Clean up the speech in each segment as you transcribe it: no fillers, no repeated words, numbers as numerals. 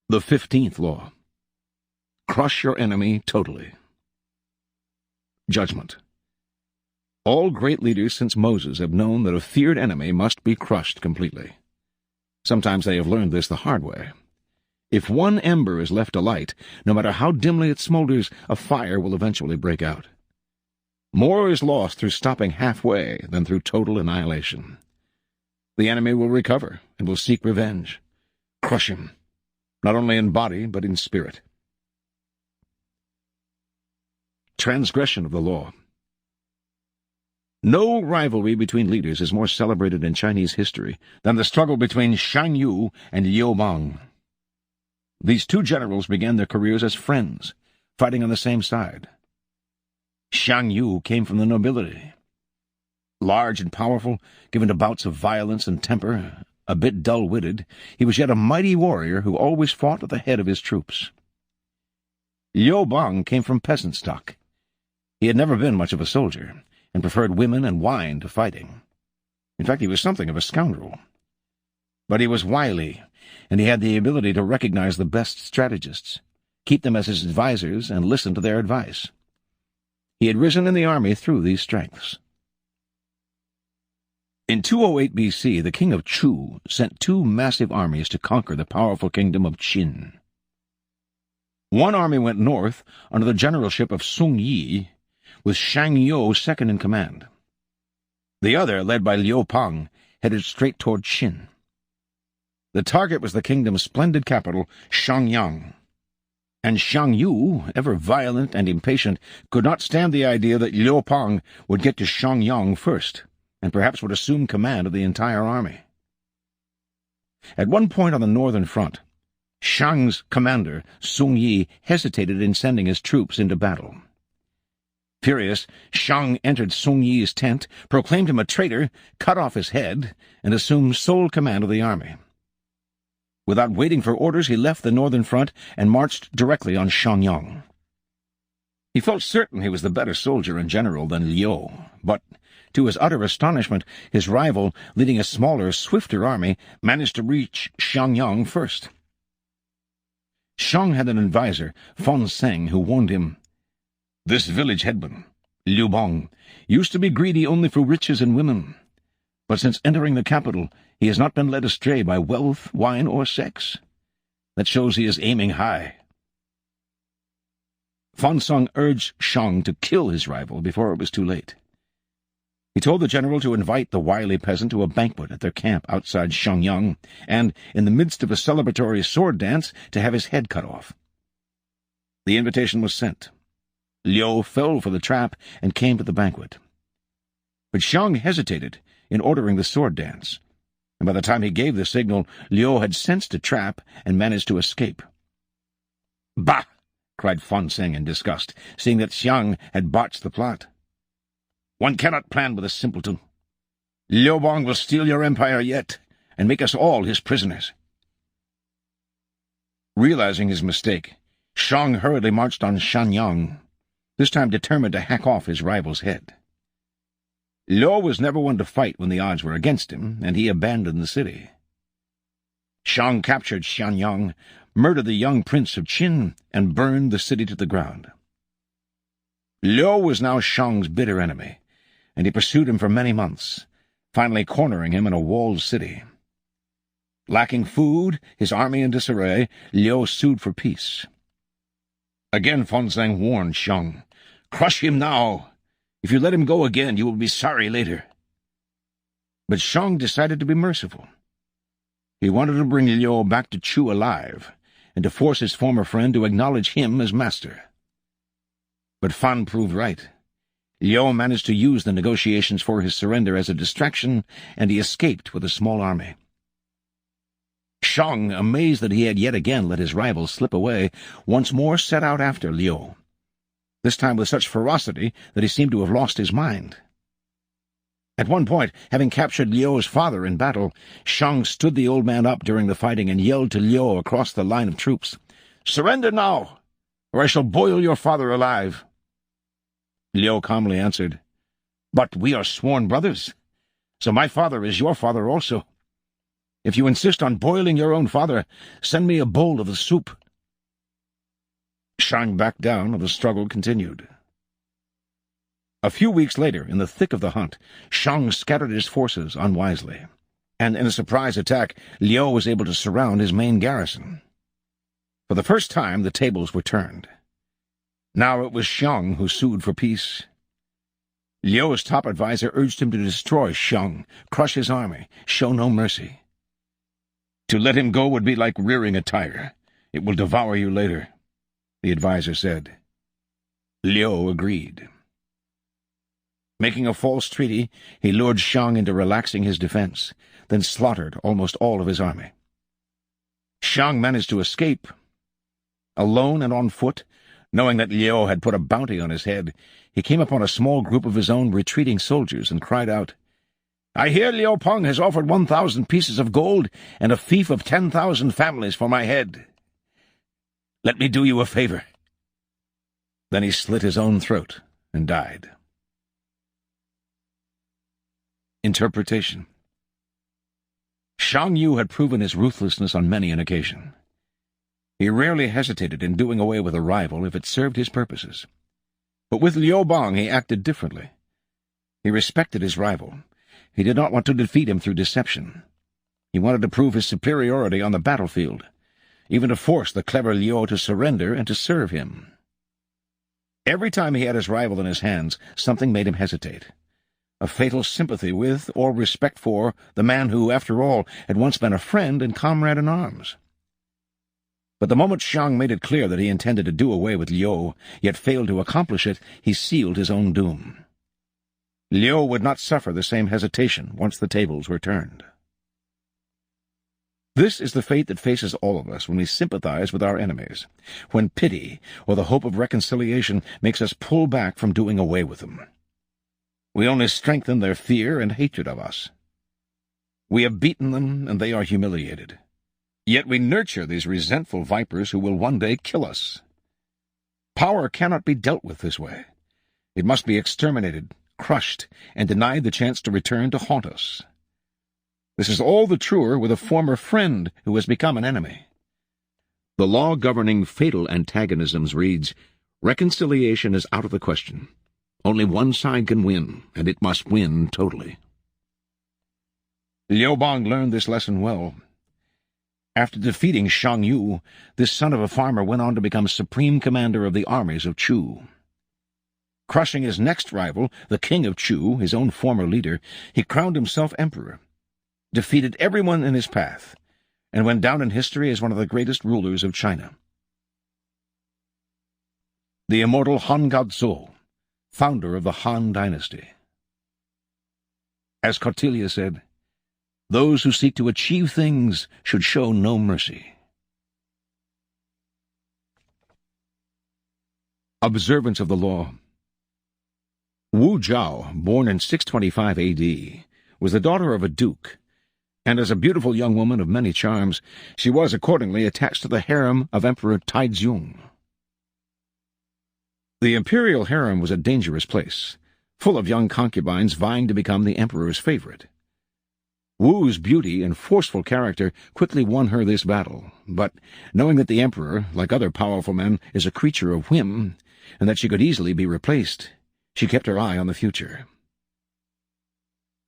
The 15th law. Crush your enemy totally. Judgment. All great leaders since Moses have known that a feared enemy must be crushed completely. Sometimes they have learned this the hard way. If one ember is left alight, no matter how dimly it smolders, a fire will eventually break out. More is lost through stopping halfway than through total annihilation. The enemy will recover and will seek revenge. Crush him, not only in body but in spirit. Transgression of the law. No rivalry between leaders is more celebrated in Chinese history than the struggle between Shang Yu and Liu Bang. These two generals began their careers as friends, fighting on the same side. Shang Yu came from the nobility. Large and powerful, given to bouts of violence and temper, a bit dull-witted, he was yet a mighty warrior who always fought at the head of his troops. Liu Bang came from peasant stock. He had never been much of a soldier, and preferred women and wine to fighting. In fact, he was something of a scoundrel. But he was wily, and he had the ability to recognize the best strategists, keep them as his advisers, and listen to their advice. He had risen in the army through these strengths. In 208 BC, the king of Chu sent two massive armies to conquer the powerful kingdom of Qin. One army went north under the generalship of Sung Yi, with Shang Yu second in command. The other, led by Liu Pang, headed straight toward Qin. The target was the kingdom's splendid capital, Shangyang. And Shang Yu, ever violent and impatient, could not stand the idea that Liu Pang would get to Shangyang first, and perhaps would assume command of the entire army. At one point on the northern front, Shang's commander, Sung Yi, hesitated in sending his troops into battle. Furious, Shang entered Sung Yi's tent, proclaimed him a traitor, cut off his head, and assumed sole command of the army. Without waiting for orders, he left the northern front and marched directly on Shangyang. He felt certain he was the better soldier and general than Liu, but, to his utter astonishment, his rival, leading a smaller, swifter army, managed to reach Shangyang first. Shang had an adviser, Fon Seng, who warned him, "This village headman, Liu Bang, used to be greedy only for riches and women, but since entering the capital, he has not been led astray by wealth, wine, or sex. That shows he is aiming high." Fon Seng urged Shang to kill his rival before it was too late. He told the general to invite the wily peasant to a banquet at their camp outside Shangyang, and, in the midst of a celebratory sword dance, to have his head cut off. The invitation was sent. Liu fell for the trap and came to the banquet. But Shang hesitated in ordering the sword dance, and by the time he gave the signal, Liu had sensed a trap and managed to escape. "Bah!" cried Fon Seng in disgust, seeing that Shang had botched the plot. "One cannot plan with a simpleton. Liu Bang will steal your empire yet, and make us all his prisoners." Realizing his mistake, Shang hurriedly marched on Shangyang, this time determined to hack off his rival's head. Liu was never one to fight when the odds were against him, and he abandoned the city. Shang captured Shangyang, murdered the young prince of Qin, and burned the city to the ground. Liu was now Shang's bitter enemy, and he pursued him for many months, finally cornering him in a walled city. Lacking food, his army in disarray, Liu sued for peace. Again Fon Seng warned Shang, "Crush him now. If you let him go again, you will be sorry later." But Shang decided to be merciful. He wanted to bring Liu back to Chu alive, and to force his former friend to acknowledge him as master. But Fan proved right. Liu managed to use the negotiations for his surrender as a distraction, and he escaped with a small army. Shang, amazed that he had yet again let his rival slip away, once more set out after Liu, this time with such ferocity that he seemed to have lost his mind. At one point, having captured Liu's father in battle, Shang stood the old man up during the fighting and yelled to Liu across the line of troops, "Surrender now, or I shall boil your father alive." Liu calmly answered, "But we are sworn brothers, so my father is your father also. If you insist on boiling your own father, send me a bowl of the soup." Shang backed down, and the struggle continued. A few weeks later, in the thick of the hunt, Shang scattered his forces unwisely, and in a surprise attack, Liu was able to surround his main garrison. For the first time, the tables were turned. Now it was Xiang who sued for peace. Liu's top advisor urged him to destroy Xiang, crush his army, show no mercy. "To let him go would be like rearing a tiger. It will devour you later," the advisor said. Liu agreed. Making a false treaty, he lured Xiang into relaxing his defense, then slaughtered almost all of his army. Xiang managed to escape. Alone and on foot, knowing that Liu had put a bounty on his head, he came upon a small group of his own retreating soldiers and cried out, "I hear Liu Peng has offered 1,000 pieces of gold and a fief of 10,000 families for my head. Let me do you a favor." Then he slit his own throat and died. Interpretation. Shang Yu had proven his ruthlessness on many an occasion. He rarely hesitated in doing away with a rival if it served his purposes. But with Liu Bang he acted differently. He respected his rival. He did not want to defeat him through deception. He wanted to prove his superiority on the battlefield, even to force the clever Liu to surrender and to serve him. Every time he had his rival in his hands, something made him hesitate. A fatal sympathy with, or respect for, the man who, after all, had once been a friend and comrade in arms. But the moment Xiang made it clear that he intended to do away with Liu, yet failed to accomplish it, he sealed his own doom. Liu would not suffer the same hesitation once the tables were turned. This is the fate that faces all of us when we sympathize with our enemies, when pity or the hope of reconciliation makes us pull back from doing away with them. We only strengthen their fear and hatred of us. We have beaten them, and they are humiliated. Yet we nurture these resentful vipers who will one day kill us. Power cannot be dealt with this way. It must be exterminated, crushed, and denied the chance to return to haunt us. This is all the truer with a former friend who has become an enemy. The law governing fatal antagonisms reads, "Reconciliation is out of the question. Only one side can win, and it must win totally." Liu Bang learned this lesson well. After defeating Shang Yu, this son of a farmer went on to become supreme commander of the armies of Chu. Crushing his next rival, the king of Chu, his own former leader, he crowned himself emperor, defeated everyone in his path, and went down in history as one of the greatest rulers of China. The immortal Han Gaozu, founder of the Han dynasty. As Kautilya said, "Those who seek to achieve things should show no mercy." Observance of the law. Wu Zhao, born in 625 A.D., was the daughter of a duke, and as a beautiful young woman of many charms, she was accordingly attached to the harem of Emperor Taizong. The imperial harem was a dangerous place, full of young concubines vying to become the emperor's favorite. Wu's beauty and forceful character quickly won her this battle, but, knowing that the emperor, like other powerful men, is a creature of whim, and that she could easily be replaced, she kept her eye on the future.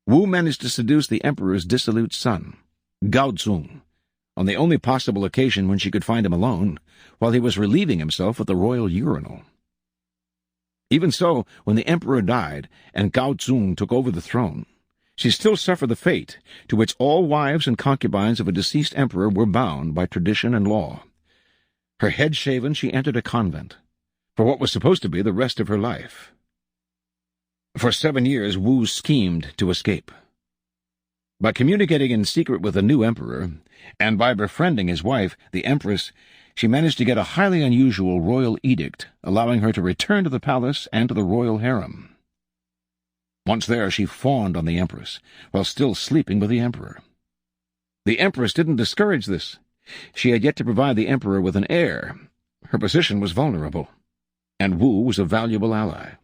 Wu managed to seduce the emperor's dissolute son, Gaozong, on the only possible occasion when she could find him alone, while he was relieving himself at the royal urinal. Even so, when the emperor died and Gaozong took over the throne, she still suffered the fate to which all wives and concubines of a deceased emperor were bound by tradition and law. Her head shaven, she entered a convent, for what was supposed to be the rest of her life. For 7 years Wu schemed to escape. By communicating in secret with the new emperor, and by befriending his wife, the empress, she managed to get a highly unusual royal edict allowing her to return to the palace and to the royal harem. Once there, she fawned on the empress, while still sleeping with the emperor. The empress didn't discourage this. She had yet to provide the emperor with an heir. Her position was vulnerable, and Wu was a valuable ally.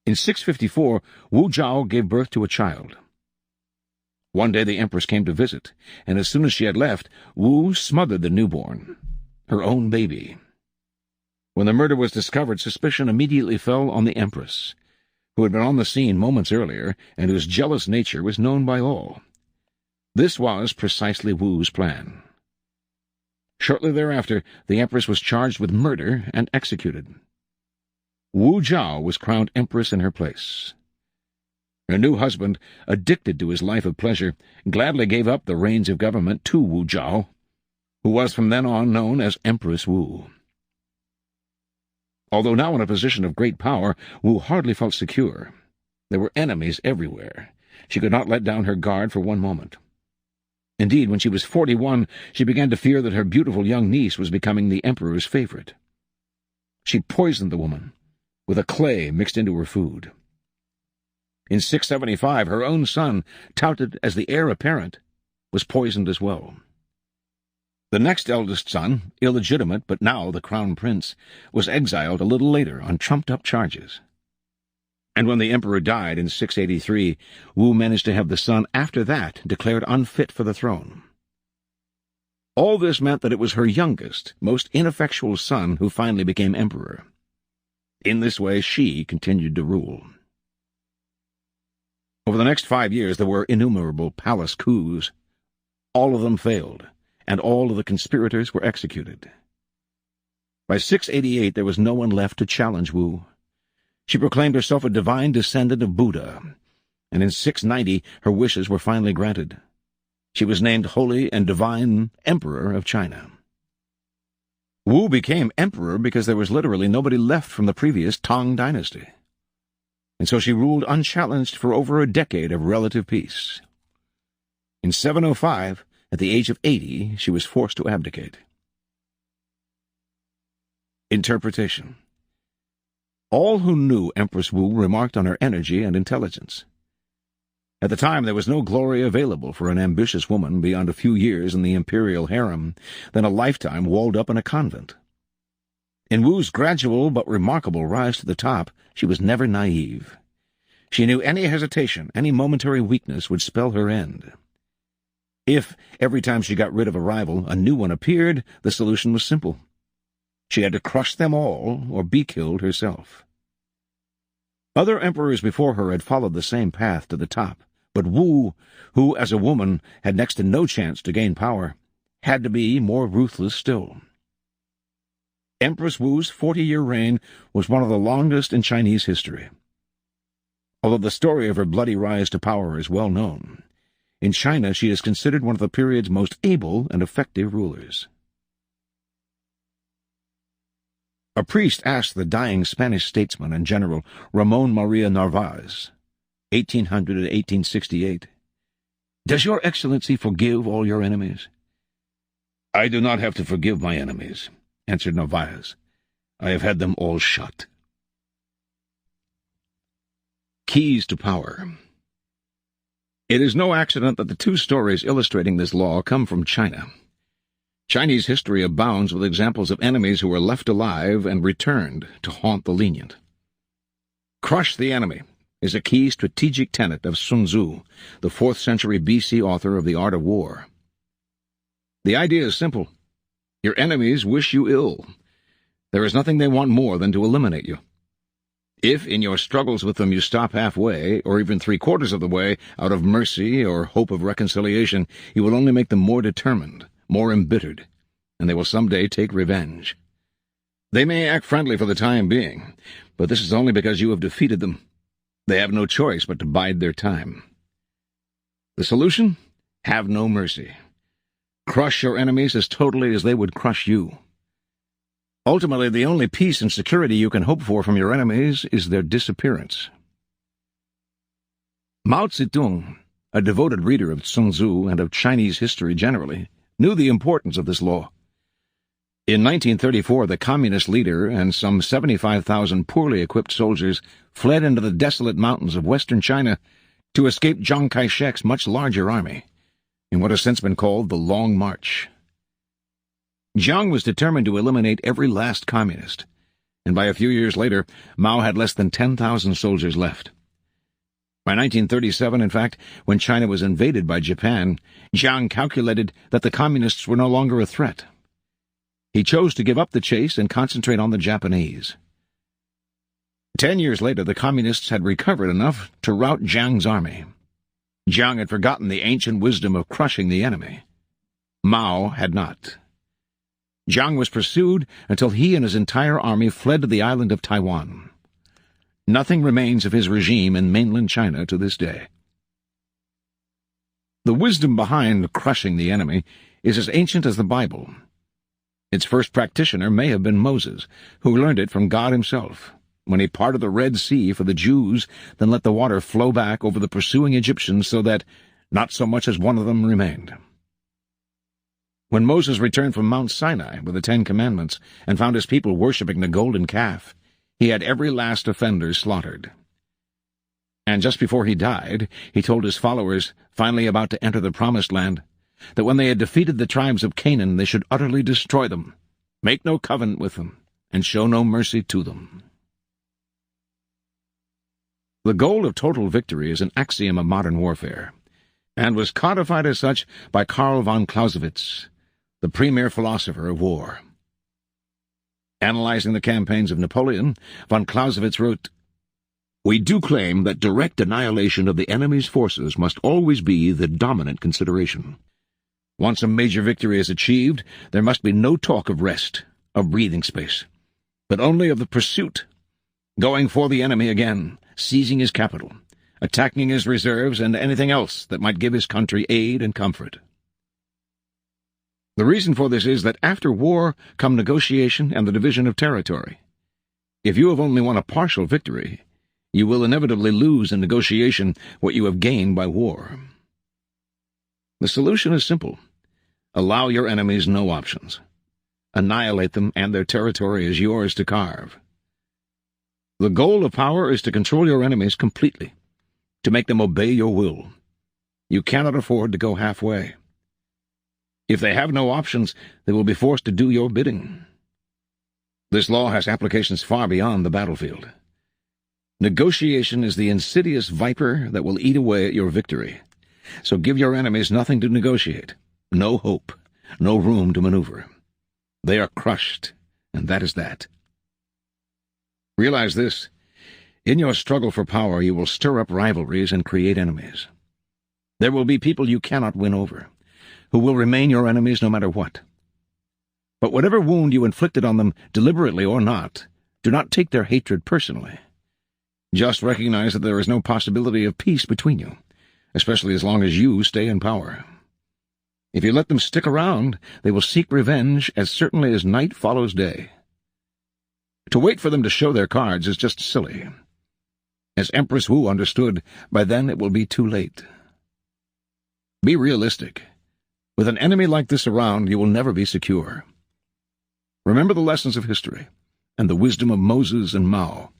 In 654, Wu Zhao gave birth to a child. One day the Empress came to visit, and as soon as she had left, Wu smothered the newborn, her own baby. When the murder was discovered, suspicion immediately fell on the Empress, who had been on the scene moments earlier and whose jealous nature was known by all. This was precisely Wu's plan. Shortly thereafter, the Empress was charged with murder and executed. Wu Zhao was crowned Empress in her place. Her new husband, addicted to his life of pleasure, gladly gave up the reins of government to Wu Zhao, who was from then on known as Empress Wu. Although now in a position of great power, Wu hardly felt secure. There were enemies everywhere. She could not let down her guard for one moment. Indeed, when she was 41, she began to fear that her beautiful young niece was becoming the emperor's favorite. She poisoned the woman with a clay mixed into her food. In 675, her own son, touted as the heir apparent, was poisoned as well. The next eldest son, illegitimate but now the crown prince, was exiled a little later on trumped-up charges. And when the emperor died in 683, Wu managed to have the son after that declared unfit for the throne. All this meant that it was her youngest, most ineffectual son who finally became emperor. In this way, she continued to rule. Over the next 5 years, there were innumerable palace coups. All of them failed, and all of the conspirators were executed. By 688, there was no one left to challenge Wu. She proclaimed herself a divine descendant of Buddha, and in 690 her wishes were finally granted. She was named Holy and Divine Emperor of China. Wu became emperor because there was literally nobody left from the previous Tang dynasty, and so she ruled unchallenged for over a decade of relative peace. In 705, at the age of 80, she was forced to abdicate. Interpretation. All who knew Empress Wu remarked on her energy and intelligence. At the time, there was no glory available for an ambitious woman beyond a few years in the imperial harem than a lifetime walled up in a convent. In Wu's gradual but remarkable rise to the top, she was never naive. She knew any hesitation, any momentary weakness would spell her end. If, every time she got rid of a rival, a new one appeared, the solution was simple. She had to crush them all or be killed herself. Other emperors before her had followed the same path to the top, but Wu, who as a woman had next to no chance to gain power, had to be more ruthless still. Empress Wu's 40-year reign was one of the longest in Chinese history. Although the story of her bloody rise to power is well known, in China she is considered one of the period's most able and effective rulers. A priest asked the dying Spanish statesman and general Ramon Maria Narvaez, 1800 to 1868, "Does your Excellency forgive all your enemies?" "I do not have to forgive my enemies," answered Narvaez. "I have had them all shot." Keys to Power. It is no accident that the two stories illustrating this law come from China. Chinese history abounds with examples of enemies who were left alive and returned to haunt the lenient. Crush the enemy is a key strategic tenet of Sun Tzu, the 4th century BC author of The Art of War. The idea is simple. Your enemies wish you ill. There is nothing they want more than to eliminate you. If, in your struggles with them, you stop halfway, or even 3/4 of the way, out of mercy or hope of reconciliation, you will only make them more determined, more embittered, and they will someday take revenge. They may act friendly for the time being, but this is only because you have defeated them. They have no choice but to bide their time. The solution? Have no mercy. Crush your enemies as totally as they would crush you. Ultimately, the only peace and security you can hope for from your enemies is their disappearance. Mao Zedong, a devoted reader of Sun Tzu and of Chinese history generally, knew the importance of this law. In 1934, the communist leader and some 75,000 poorly equipped soldiers fled into the desolate mountains of western China to escape Chiang Kai-shek's much larger army, in what has since been called the Long March. Jiang was determined to eliminate every last communist, and by a few years later, Mao had less than 10,000 soldiers left. By 1937, in fact, when China was invaded by Japan, Jiang calculated that the communists were no longer a threat. He chose to give up the chase and concentrate on the Japanese. 10 years later, the communists had recovered enough to rout Jiang's army. Jiang had forgotten the ancient wisdom of crushing the enemy. Mao had not. Jiang was pursued until he and his entire army fled to the island of Taiwan. Nothing remains of his regime in mainland China to this day. The wisdom behind crushing the enemy is as ancient as the Bible. Its first practitioner may have been Moses, who learned it from God himself, when he parted the Red Sea for the Jews, then let the water flow back over the pursuing Egyptians so that not so much as one of them remained. When Moses returned from Mount Sinai with the 10 Commandments and found his people worshipping the golden calf, he had every last offender slaughtered. And just before he died, he told his followers, finally about to enter the Promised Land, that when they had defeated the tribes of Canaan, they should utterly destroy them, make no covenant with them, and show no mercy to them. The goal of total victory is an axiom of modern warfare, and was codified as such by Karl von Clausewitz, the premier philosopher of war. Analyzing the campaigns of Napoleon, von Clausewitz wrote, "We do claim that direct annihilation of the enemy's forces must always be the dominant consideration. Once a major victory is achieved, there must be no talk of rest, of breathing space, but only of the pursuit, going for the enemy again, seizing his capital, attacking his reserves and anything else that might give his country aid and comfort." The reason for this is that after war come negotiation and the division of territory. If you have only won a partial victory, you will inevitably lose in negotiation what you have gained by war. The solution is simple. Allow your enemies no options. Annihilate them, and their territory is yours to carve. The goal of power is to control your enemies completely, to make them obey your will. You cannot afford to go halfway. If they have no options, they will be forced to do your bidding. This law has applications far beyond the battlefield. Negotiation is the insidious viper that will eat away at your victory. So give your enemies nothing to negotiate, no hope, no room to maneuver. They are crushed, and that is that. Realize this. In your struggle for power, you will stir up rivalries and create enemies. There will be people you cannot win over, who will remain your enemies no matter what. But whatever wound you inflicted on them, deliberately or not, do not take their hatred personally. Just recognize that there is no possibility of peace between you, especially as long as you stay in power. If you let them stick around, they will seek revenge as certainly as night follows day. To wait for them to show their cards is just silly. As Empress Wu understood, by then it will be too late. Be realistic. With an enemy like this around, you will never be secure. Remember the lessons of history and the wisdom of Moses and Mao.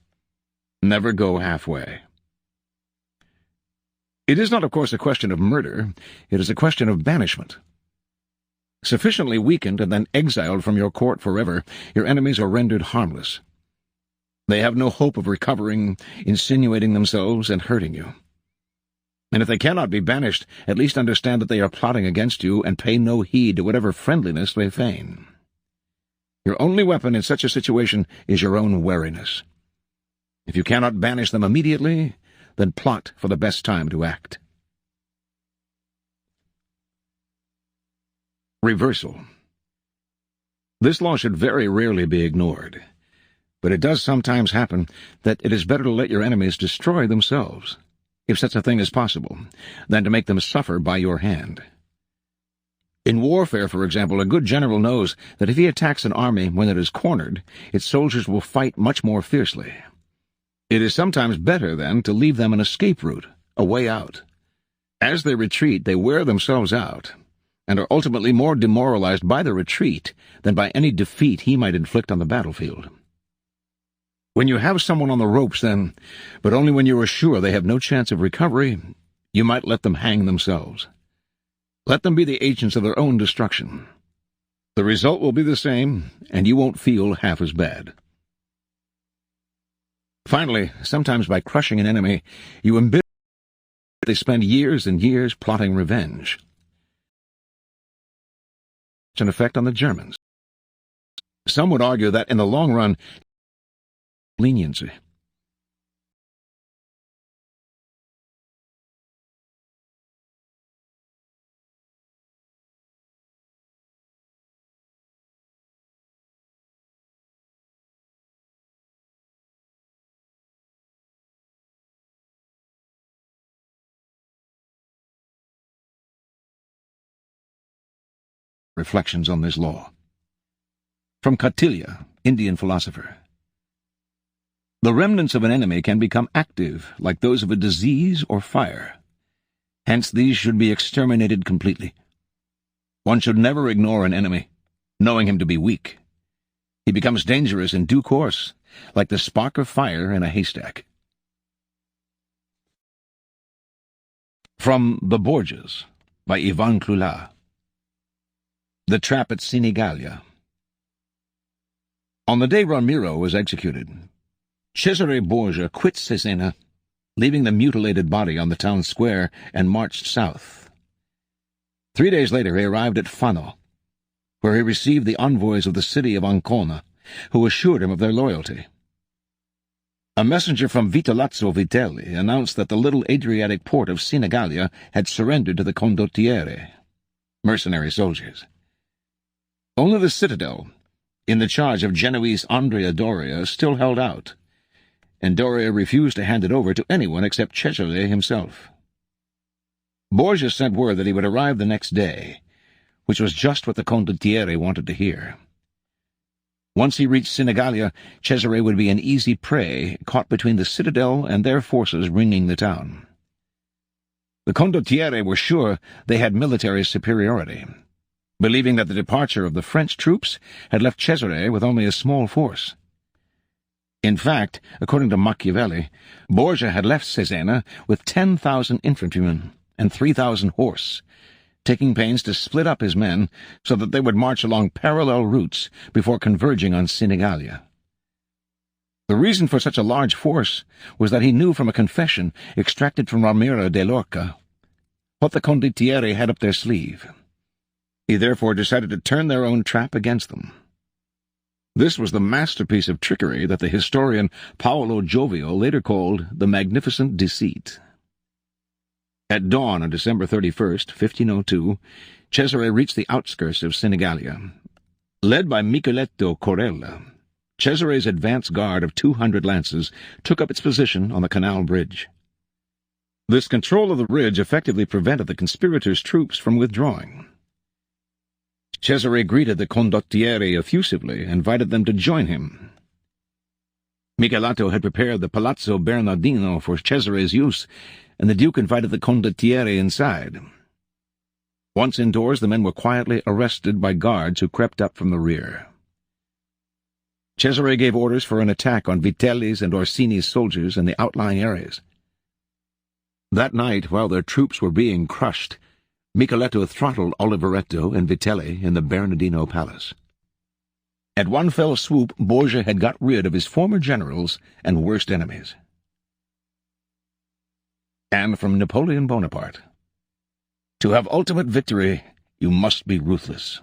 Never go halfway. It is not, of course, a question of murder. It is a question of banishment. Sufficiently weakened and then exiled from your court forever, your enemies are rendered harmless. They have no hope of recovering, insinuating themselves, and hurting you. And if they cannot be banished, at least understand that they are plotting against you and pay no heed to whatever friendliness they feign. Your only weapon in such a situation is your own wariness. If you cannot banish them immediately, then plot for the best time to act. Reversal. This law should very rarely be ignored, but it does sometimes happen that it is better to let your enemies destroy themselves, if such a thing is possible, than to make them suffer by your hand. In warfare, for example, a good general knows that if he attacks an army when it is cornered, its soldiers will fight much more fiercely. It is sometimes better, then, to leave them an escape route, a way out. As they retreat, they wear themselves out, and are ultimately more demoralized by the retreat than by any defeat he might inflict on the battlefield. When you have someone on the ropes, then, but only when you are sure they have no chance of recovery, you might let them hang themselves. Let them be the agents of their own destruction. The result will be the same, and you won't feel half as bad. Finally, sometimes by crushing an enemy, you embitter They spend years and years plotting revenge. An effect on the Germans. Some would argue that in the long run, leniency. Reflections on this law. From Kautilya, Indian philosopher. The remnants of an enemy can become active, like those of a disease or fire. Hence these should be exterminated completely. One should never ignore an enemy, knowing him to be weak. He becomes dangerous in due course, like the spark of fire in a haystack. From The Borgias, by Ivan Clulat. The Trap at Sinigalia. On the day Ramiro was executed, Cesare Borgia quit Cesena, leaving the mutilated body on the town square, and marched south. 3 days later he arrived at Fano, where he received the envoys of the city of Ancona, who assured him of their loyalty. A messenger from Vitellazzo Vitelli announced that the little Adriatic port of Sinigalia had surrendered to the condottieri, mercenary soldiers. Only the citadel, in the charge of Genoese Andrea Doria, still held out, and Doria refused to hand it over to anyone except Cesare himself. Borgia sent word that he would arrive the next day, which was just what the condottieri wanted to hear. Once he reached Sinigalia, Cesare would be an easy prey, caught between the citadel and their forces ringing the town. The condottieri were sure they had military superiority, believing that the departure of the French troops had left Cesare with only a small force. In fact, according to Machiavelli, Borgia had left Cesena with 10,000 infantrymen and 3,000 horse, taking pains to split up his men so that they would march along parallel routes before converging on Sinigalia. The reason for such a large force was that he knew from a confession extracted from Ramiro de Lorca what the condottieri had up their sleeve. He therefore decided to turn their own trap against them. This was the masterpiece of trickery that the historian Paolo Giovio later called the Magnificent Deceit. At dawn on December 31st, 1502, Cesare reached the outskirts of Sinigalia. Led by Micheletto Corella, Cesare's advance guard of 200 lances took up its position on the canal bridge. This control of the ridge effectively prevented the conspirators' troops from withdrawing. Cesare greeted the condottieri effusively and invited them to join him. Micheletto had prepared the Palazzo Bernardino for Cesare's use, and the Duke invited the condottieri inside. Once indoors, the men were quietly arrested by guards who crept up from the rear. Cesare gave orders for an attack on Vitelli's and Orsini's soldiers in the outlying areas. That night, while their troops were being crushed, Micheletto throttled Oliveretto and Vitelli in the Bernardino Palace. At one fell swoop, Borgia had got rid of his former generals and worst enemies. And from Napoleon Bonaparte, to have ultimate victory, you must be ruthless.